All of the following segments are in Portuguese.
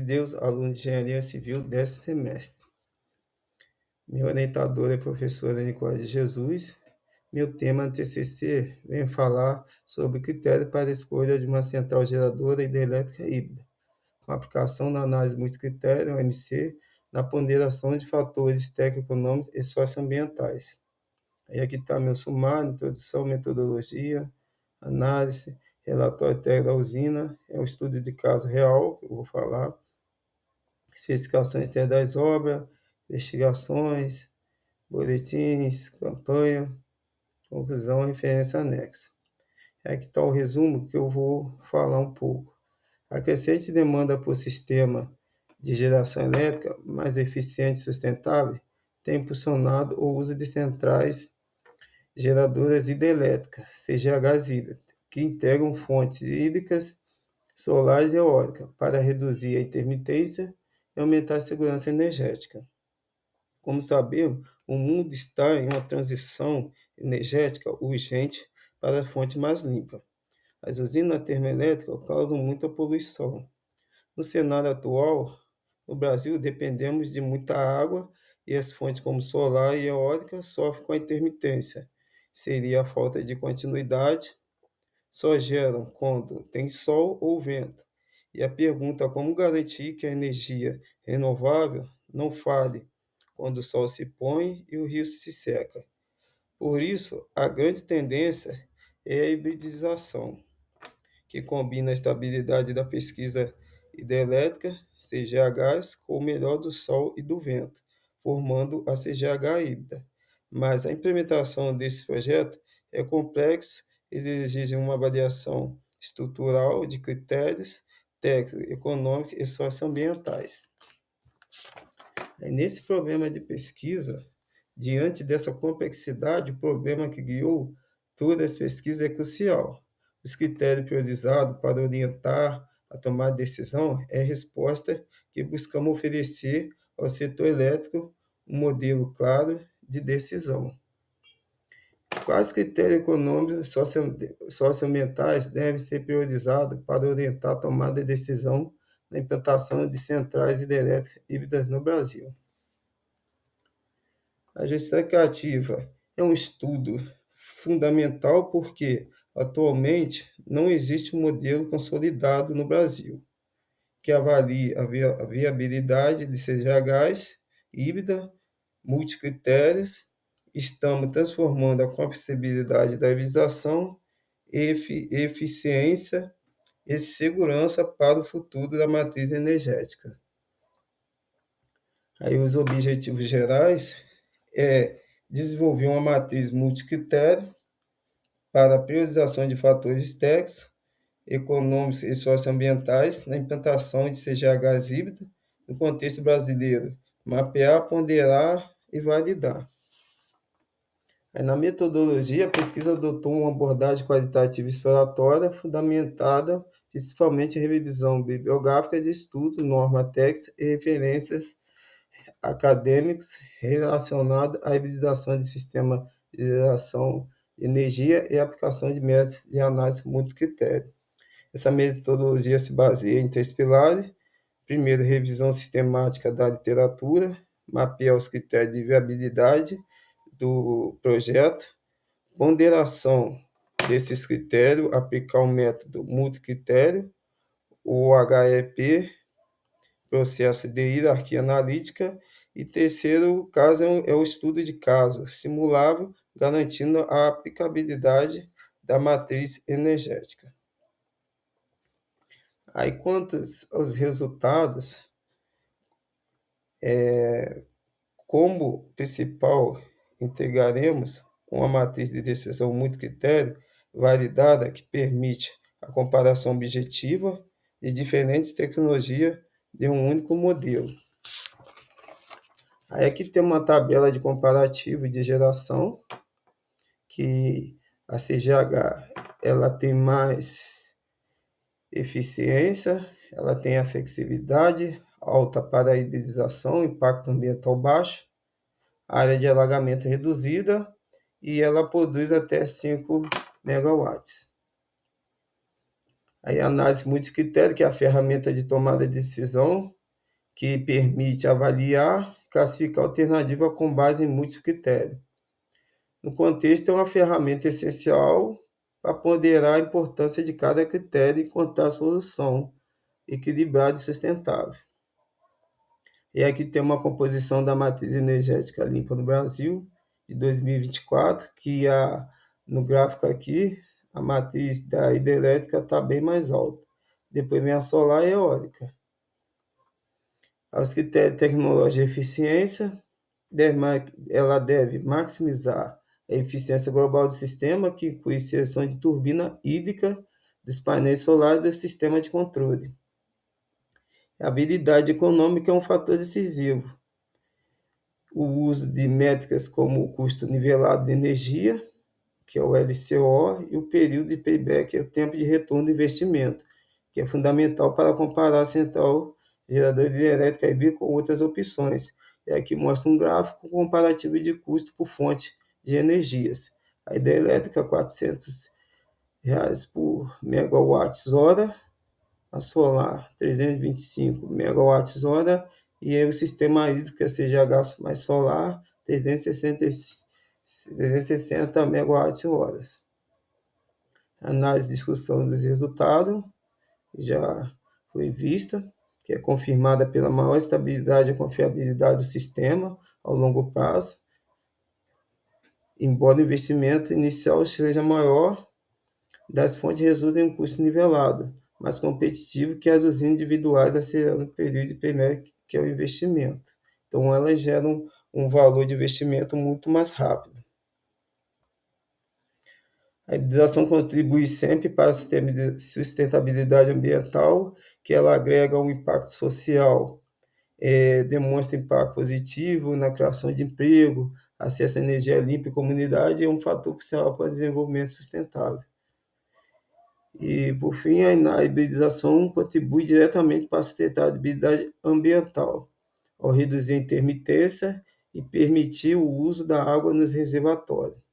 Deus, aluno de Engenharia Civil, 10º semestre. Meu orientador é a professora Nicole de Jesus. Meu tema no TCC vem falar sobre critério para a escolha de uma central geradora hidrelétrica híbrida, com aplicação na análise multicritério, MC, na ponderação de fatores técnico-econômicos e socioambientais. Aí aqui está meu sumário, introdução, metodologia, análise, relatório técnico da usina, é um estudo de caso real, que eu vou falar, especificações das obras, investigações, boletins, campanha, conclusão, referência anexa. Aqui está o resumo que eu vou falar um pouco. A crescente demanda por sistema de geração elétrica mais eficiente e sustentável tem impulsionado o uso de centrais geradoras hidrelétricas, CGHs híbridas, que integram fontes hídricas, solares e eólicas, para reduzir a intermitência e aumentar a segurança energética. Como sabemos, o mundo está em uma transição energética urgente para fontes mais limpas. As usinas termoelétricas causam muita poluição. No cenário atual, no Brasil, dependemos de muita água e as fontes como solar e eólica sofrem com a intermitência. Seria a falta de continuidade, só geram quando tem sol ou vento. E a pergunta como garantir que a energia renovável não falhe quando o sol se põe e o rio se seca. Por isso, a grande tendência é a hibridização, que combina a estabilidade da pesquisa hidrelétrica, CGHs, com o melhor do sol e do vento, formando a CGH híbrida. Mas a implementação desse projeto é complexo e exige uma avaliação estrutural de critérios técnicos, econômicos e socioambientais. Nesse problema de pesquisa, diante dessa complexidade, o problema que guiou todas as pesquisas é crucial. Os critérios priorizados para orientar a tomar decisão é a resposta que buscamos oferecer ao setor elétrico um modelo claro de decisão. Quais critérios econômicos e socioambientais devem ser priorizados para orientar a tomada de decisão na implantação de centrais hidrelétricas híbridas no Brasil? A justificativa é um estudo fundamental porque, atualmente, não existe um modelo consolidado no Brasil que avalie a viabilidade de CGHs híbrida, multicritérios. Estamos transformando a compatibilidade da hibridização, eficiência e segurança para o futuro da matriz energética. Aí os objetivos gerais é desenvolver uma matriz multicritério para a priorização de fatores técnicos, econômicos e socioambientais na implantação de CGHs híbridos no contexto brasileiro, mapear, ponderar e validar. Aí, na metodologia, a pesquisa adotou uma abordagem qualitativa exploratória fundamentada principalmente em revisão bibliográfica de estudo, norma técnica e referências acadêmicos relacionados à hibridização de sistema de geração de energia e aplicação de métodos de análise multicritério. Essa metodologia se baseia em 3 pilares. Primeiro, revisão sistemática da literatura, mapear os critérios de viabilidade do projeto, ponderação desses critérios, aplicar o método multicritério, o HEP, processo de hierarquia analítica, e terceiro caso é o estudo de caso simulável, garantindo a aplicabilidade da matriz energética. Aí, quanto aos resultados, como principal, integraremos uma matriz de decisão multicritério validada que permite a comparação objetiva de diferentes tecnologias de um único modelo. Aí aqui tem uma tabela de comparativo de geração, que a CGH ela tem mais eficiência, ela tem a flexibilidade alta para a hibridização, impacto ambiental baixo, área de alagamento reduzida e ela produz até 5 megawatts. Aí a análise multicritério, que é a ferramenta de tomada de decisão, que permite avaliar e classificar alternativa com base em múltiplos critérios. No contexto, é uma ferramenta essencial para ponderar a importância de cada critério e encontrar a solução equilibrada e sustentável. E aqui tem uma composição da matriz energética limpa no Brasil, de 2024, que no gráfico aqui, a matriz da hidrelétrica está bem mais alta. Depois vem a solar e a eólica. Aos critérios tecnológicos de eficiência, ela deve maximizar a eficiência global do sistema, que inclui seleção de turbina hídrica dos painéis solares do sistema de controle. A habilidade econômica é um fator decisivo. O uso de métricas como o custo nivelado de energia, que é o LCO, e o período de payback, que é o tempo de retorno do investimento, que é fundamental para comparar a central geradora de elétrica híbrida com outras opções. E aqui mostra um gráfico comparativo de custo por fonte de energias. A hidrelétrica, R$ 400 por megawatts-hora, a solar, 325 megawatts-hora, e aí o sistema hídrico, que é CGH mais solar, 360 megawatts-horas. Análise e discussão dos resultados já foi vista, que é confirmada pela maior estabilidade e confiabilidade do sistema ao longo prazo, embora o investimento inicial seja maior, das fontes resulta em um custo nivelado, mais competitivo que as usinas individuais, acelerando o período de payback, que é o investimento. Então, elas geram um valor de investimento muito mais rápido. A hibridação contribui sempre para o sistema de sustentabilidade ambiental, que ela agrega um impacto social, demonstra impacto positivo na criação de emprego, acesso à energia limpa e comunidade, é um fator crucial para o desenvolvimento sustentável. E, por fim, a hibridização contribui diretamente para a sustentabilidade ambiental, ao reduzir a intermitência e permitir o uso da água nos reservatórios.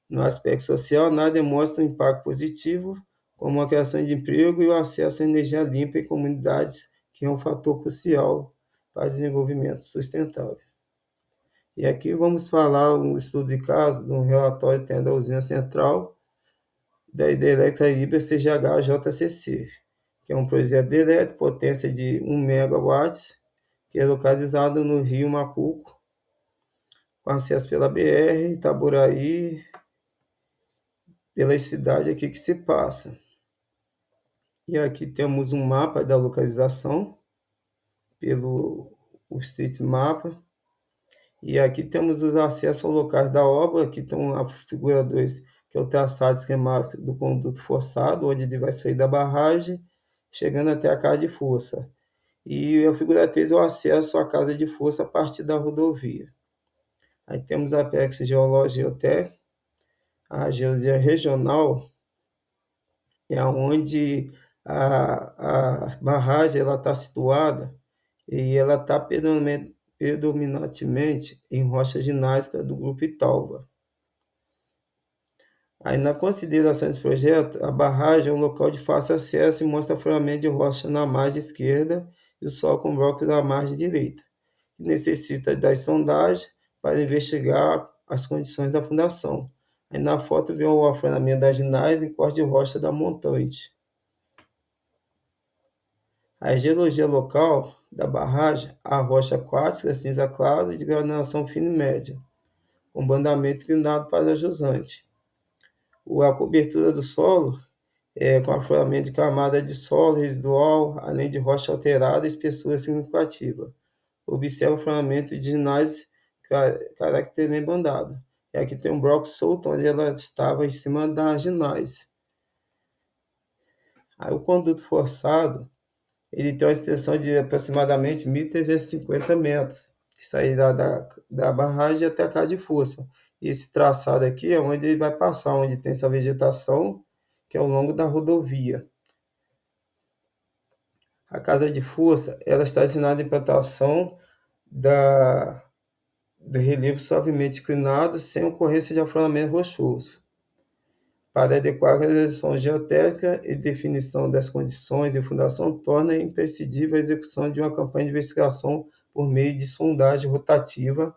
No aspecto social, nada demonstra um impacto positivo, como a criação de emprego e o acesso à energia limpa em comunidades, que é um fator crucial para o desenvolvimento sustentável. E aqui vamos falar um estudo de caso de um relatório tendo a usina central da hidrelétrica híbrida CGH-JCC, que é um projeto de elétrica, potência de 1 MW, que é localizado no Rio Macuco, com acesso pela BR, Itaboraí, pela cidade aqui que se passa. E aqui temos um mapa da localização, pelo Street Mapa, e aqui temos os acessos aos locais da obra, aqui estão a figura 2, que é o traçado esquemático do conduto forçado, onde ele vai sair da barragem, chegando até a casa de força. E a figura 3 é o acesso à casa de força a partir da rodovia. Aí temos a aspecto geológico e geotécnico, a geologia regional, é onde a barragem está situada e ela está predominantemente em rocha ginásica do grupo Italva. Aí, na consideração desse projeto, a barragem é um local de fácil acesso e mostra afloramento de rocha na margem esquerda e o solo com blocos na margem direita, que necessita das sondagens para investigar as condições da fundação. Aí na foto vê o afloramento das ginais e corte de rocha da montante. A geologia local da barragem, a rocha quartzo cinza claro de granulação fina e média, com bandamento inclinado para jusante. A cobertura do solo é com afloramento de camada de solo residual, além de rocha alterada e espessura significativa. Observa o afloramento de ginás caracterizado bandado. E aqui tem um bloco solto, onde ela estava em cima da ginás. Aí o conduto forçado, ele tem uma extensão de aproximadamente 1.350 metros, que sairá da barragem até a casa de força. E esse traçado aqui é onde ele vai passar, onde tem essa vegetação, que é ao longo da rodovia. A casa de força, ela está destinada à implantação do relevo suavemente inclinado, sem ocorrência de afloramento rochoso. para adequar a realização geotécnica e definição das condições de fundação torna imprescindível a execução de uma campanha de investigação por meio de sondagem rotativa,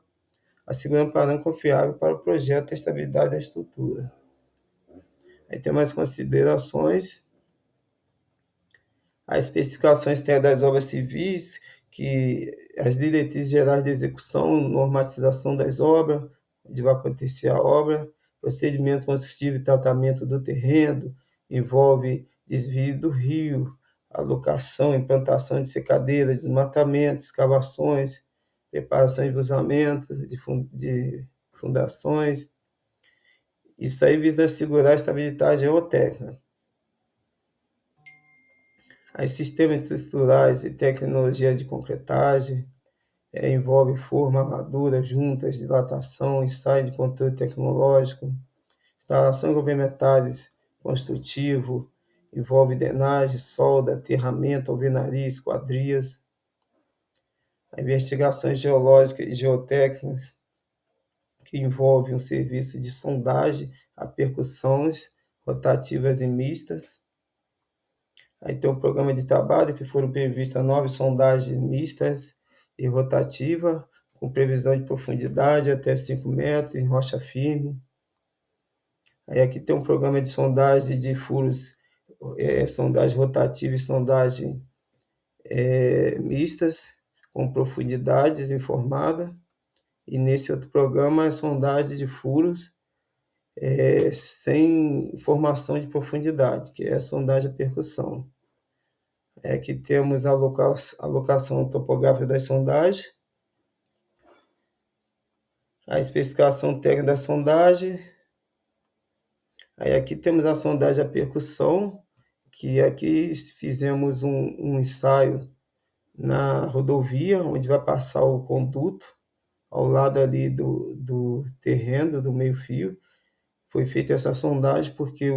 assegurando parâmetro confiável para o projeto e a estabilidade da estrutura. Aí tem mais considerações. As especificações técnicas das obras civis, que as diretrizes gerais de execução, normatização das obras, onde vai acontecer a obra, procedimento construtivo e tratamento do terreno, envolve desvio do rio, alocação, implantação de secadeiras, desmatamento, escavações, preparação de vazamento, de fundações. Isso aí visa assegurar a estabilidade geotécnica. As sistemas estruturais e tecnologias de concretagem, envolve forma, armadura, juntas, dilatação, ensaio de controle tecnológico, instalações complementares, construtivo, envolve drenagem, solda, aterramento, alvenaria, esquadrias, investigações geológicas e geotécnicas, que envolve um serviço de sondagem a percussões rotativas e mistas. Aí tem um programa de trabalho que foram previstas 9 sondagens mistas e rotativa, com previsão de profundidade até 5 metros em rocha firme. Aí aqui tem um programa de sondagem de furos, sondagem rotativa e sondagem mistas, com profundidades informada. E nesse outro programa, a sondagem de furos sem informação de profundidade, que é a sondagem a percussão. Aqui temos a alocação topográfica das sondagens, a especificação técnica da sondagem. Aí aqui temos a sondagem a percussão, que aqui fizemos um ensaio na rodovia, onde vai passar o conduto, ao lado ali do terreno, do meio-fio. Foi feita essa sondagem porque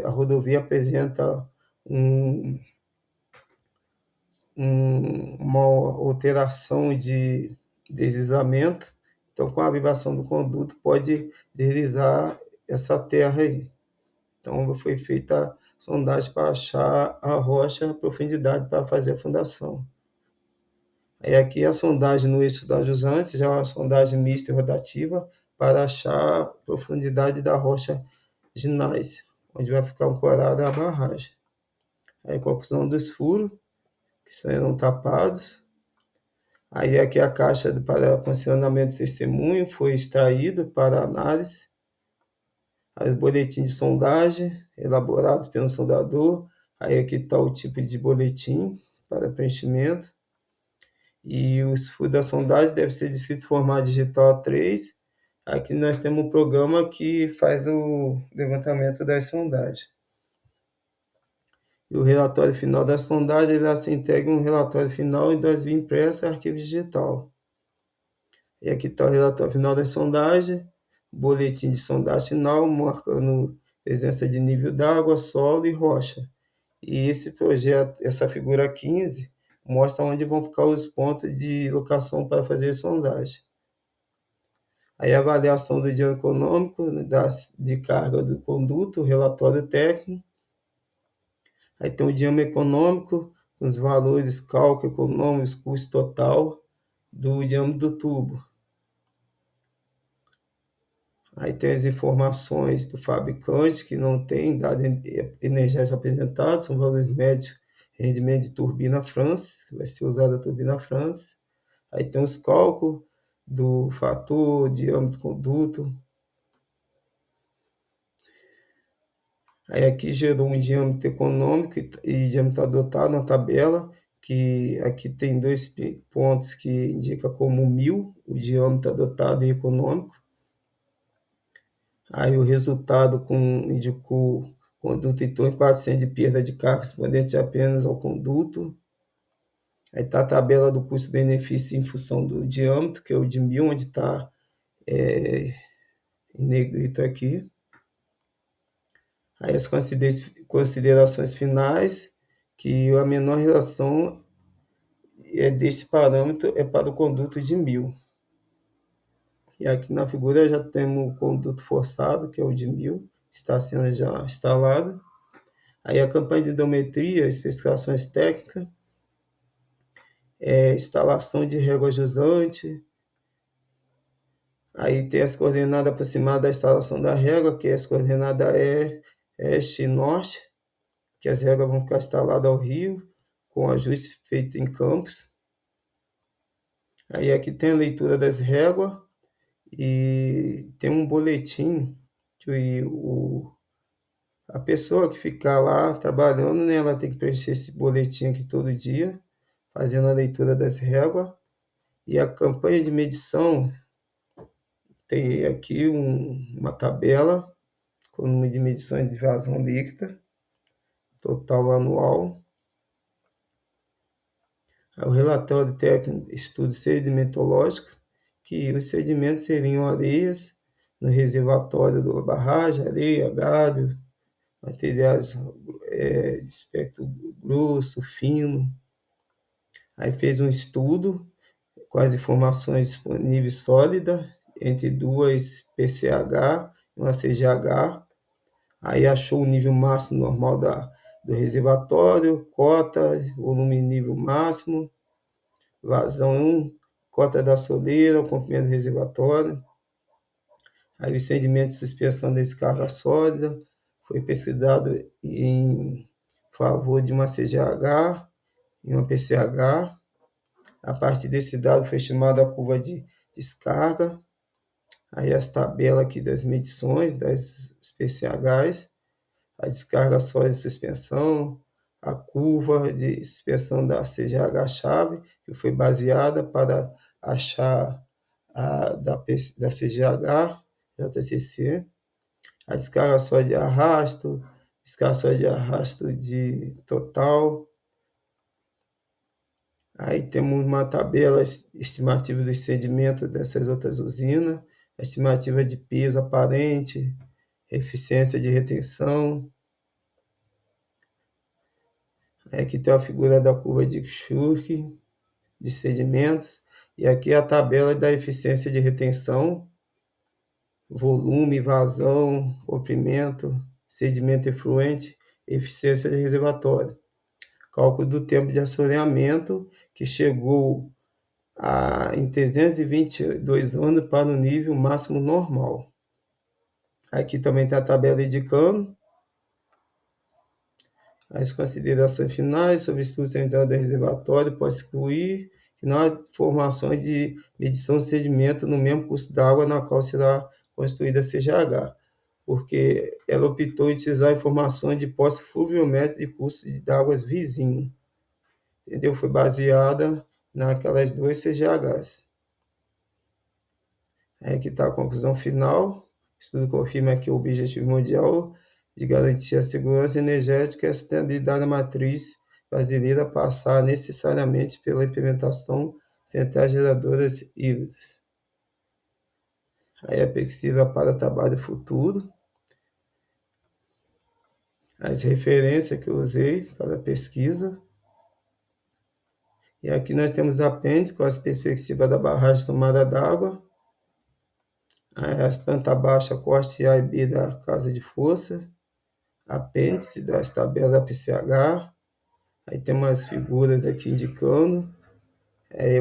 a rodovia apresenta uma alteração de deslizamento, então com a avivação do conduto pode deslizar essa terra aí. Então foi feita a sondagem para achar a rocha, a profundidade para fazer a fundação. Aí aqui a sondagem no eixo da jusante, já é uma sondagem mista e rotativa para achar a profundidade da rocha gneiss, onde vai ficar ancorada a barragem. Aí conclusão dos furos, que serão tapados. Aí aqui a caixa para condicionamento de testemunho foi extraído para análise. Aí o boletim de sondagem, elaborado pelo sondador. Aí aqui está o tipo de boletim para preenchimento. E os furos da sondagem devem ser descritos em formato digital A3. Aqui nós temos um programa que faz o levantamento das sondagens. E o relatório final da sondagem deverá ser entregue um relatório final em 2 via impresso e arquivo digital. E aqui está o relatório final da sondagem, boletim de sondagem final, marcando presença de nível d'água, solo e rocha. E esse projeto, essa figura 15, mostra onde vão ficar os pontos de locação para fazer a sondagem. Aí a avaliação do diâmetro econômico, de carga do conduto, relatório técnico. Aí tem o diâmetro econômico, com os valores, cálculo econômico, custo total do diâmetro do tubo. Aí tem as informações do fabricante, que não tem dado energético apresentado, são valores médios, rendimento de turbina France, que vai ser usada a turbina France. Aí tem os cálculos do fator, diâmetro, conduto. Aí aqui gerou um diâmetro econômico e diâmetro adotado na tabela, que aqui tem 2 pontos que indica como 1000, o diâmetro adotado e econômico. Aí o resultado indicou conduto em torno de 400 de perda de carga correspondente apenas ao conduto. Aí está a tabela do custo-benefício em função do diâmetro, que é o de 1000, onde está em negrito aqui. Aí as considerações finais, que a menor relação desse parâmetro é para o conduto de 1000. E aqui na figura já temos o conduto forçado, que é o de 1000, está sendo já instalado. Aí a campanha de hidrometria, especificações técnicas, instalação de régua jusante. Aí tem as coordenadas aproximadas da instalação da régua, que é as coordenadas este e norte, que as réguas vão ficar instaladas ao rio, com ajuste feito em campos. Aí aqui tem a leitura das réguas e tem um boletim que a pessoa que ficar lá trabalhando, né, ela tem que preencher esse boletim aqui todo dia, fazendo a leitura das réguas. E a campanha de medição tem aqui uma tabela com o número de medições de vazão líquida, total anual. O relatório técnico de estudo sedimentológico, que os sedimentos seriam areias no reservatório da barragem, areia, galho, materiais de espectro grosso, fino. Aí fez um estudo com as informações disponíveis sólidas entre duas PCH e uma CGH. Aí achou o nível máximo normal do reservatório, cota, volume nível máximo, vazão 1, cota da soleira, o comprimento do reservatório. Aí o sedimento de suspensão da descarga sólida foi pesquisado em favor de uma CGH e uma PCH. A partir desse dado foi estimada a curva de descarga. Aí as tabelas aqui das medições das PCHs, a descarga sólida de suspensão, a curva de suspensão da CGH-chave, que foi baseada para achar da CGH, JCC, a descarga sólida de arrasto, descarga sólida de arrasto de total. Aí temos uma tabela estimativa dos sedimentos dessas outras usinas, a estimativa de peso aparente, eficiência de retenção. Aqui tem a figura da curva de Schurk, de sedimentos, e aqui a tabela da eficiência de retenção, volume, vazão, comprimento, sedimento efluente, eficiência de reservatório. Cálculo do tempo de assoreamento, que chegou em 322 anos para o nível máximo normal. Aqui também tem a tabela indicando as considerações finais sobre o estudo central do reservatório. Pode excluir que não há informações de medição de sedimento no mesmo curso d'água na qual será construída a CGH, porque ela optou em utilizar informações de poços fluviométricos de cursos d'águas vizinhos. Entendeu? Foi baseada naquelas duas CGHs. Aqui está a conclusão final. O estudo confirma que o objetivo mundial de garantir a segurança energética e a sustentabilidade da matriz brasileira passar necessariamente pela implementação de centrais geradoras híbridas. Aí a perspectiva para trabalho futuro. As referências que eu usei para a pesquisa. E aqui nós temos apêndice com as perspectivas da barragem de tomada d'água, as planta baixa, corte A e B da casa de força, apêndice das tabelas da PCH, aí tem umas figuras aqui indicando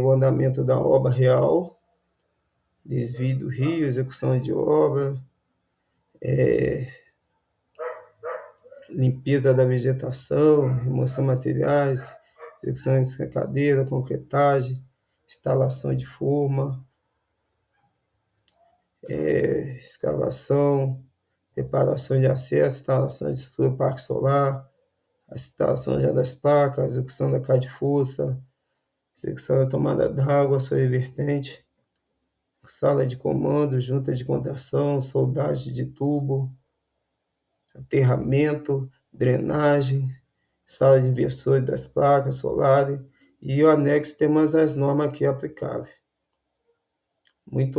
o andamento da obra real, desvio do rio, execução de obra, limpeza da vegetação, remoção de materiais, execução de escancadeira, concretagem, instalação de forma, escavação, preparação de acesso, instalação de estrutura parque solar, a instalação já das placas, execução da caixa de força, execução da tomada d'água, sua revertente, sala de comando, junta de contação, soldagem de tubo, aterramento, drenagem, sala de inversores das placas solares, e o anexo tem mais as normas aqui aplicáveis. Muito